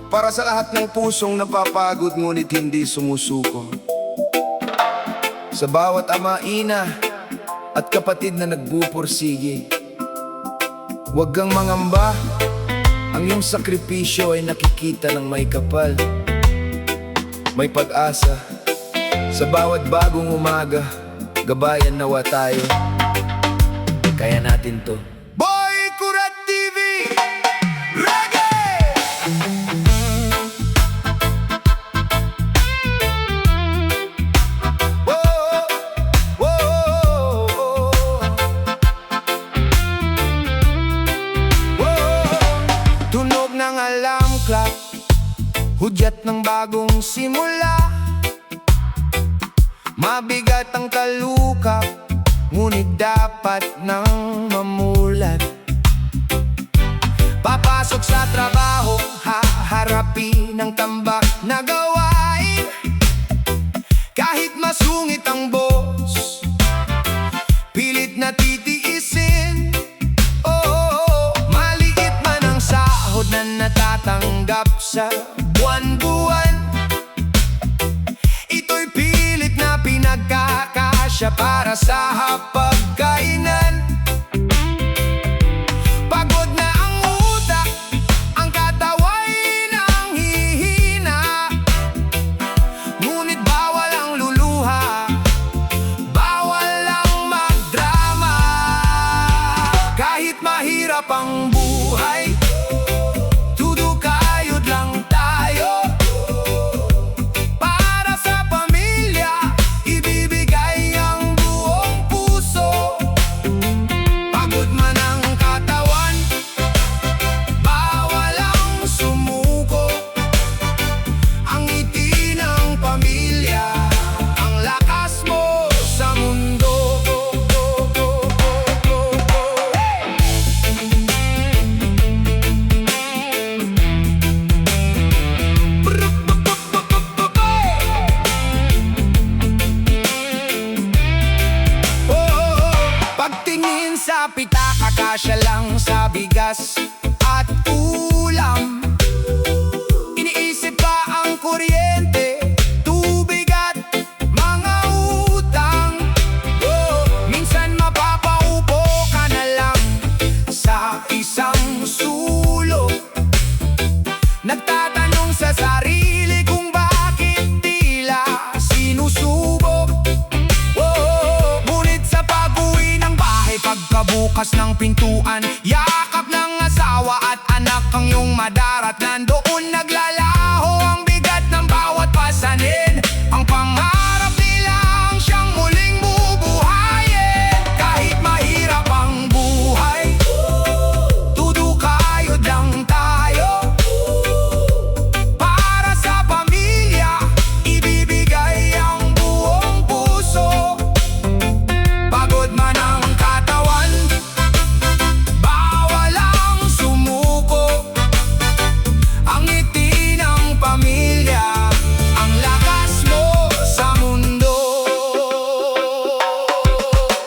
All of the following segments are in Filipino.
Para sa lahat ng pusong napapagod ngunit hindi sumusuko. Sa bawat ama, ina at kapatid na nagbupursige, huwag kang mangamba, ang iyong sakripisyo ay nakikita ng may kapal. May pag-asa sa bawat bagong umaga, gabayan nawa tayo, kaya natin to. Boy Kurat TV Reggae! Tunog ng alarm clock, hudyat ng bagong simula. Mabigat ang talukap, ngunit dapat nang mamulat. Papasok sa trabaho, haharapin ang tambak na gawain. Kahit masungit ang boss, pilit na titiisin. Maliit man ang sahod na natatanggap sa buwan-buwan, ito'y pilit na pinagkakasya para sa hapagkainan. Pagod na ang utak, ang katawa'y nanghihina, ngunit bawal ang luluha, bawal ang magdrama. Kahit mahirap ang buhay, tudukayod lang tayo. Para sa pamilya, ibibigay ang buong puso. Pagod man ang katawan, bawal ang sumuko. Ang ngiti ng pamilya, ang lakas mo sa mundo. Pagtingin sa pitaka, kasya lang sa bigas at ulam. Iniisip pa ang kuryente, tubig at mga utang. Minsan mapapaupo ka na lang sa isang sulok, nagtatanong sa sarili kung bakit tila sinusubok. Ngunit sa pag-uwi ng bahay, pagkabukas ng pintuan, yakap ng asawa at anak ang iyong madarat. Nandoon naglalaho ang bigat ng bawat pasanin, ang pangarap nilang siyang muling bubuhayin. Kahit mahirap ang buhay, tudukayod lang tayo. Para sa pamilya, ibibigay ang buong puso. Pagod man ang katawan, bawal ang sumuko. Ang ngiti ng pamilya, ang lakas mo sa mundo.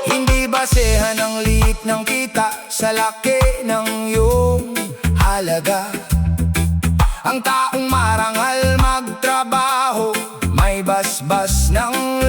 Hindi basehan ang liit ng kita sa laki ng iyong halaga. Ang taong marangal magtrabaho, may basbas ng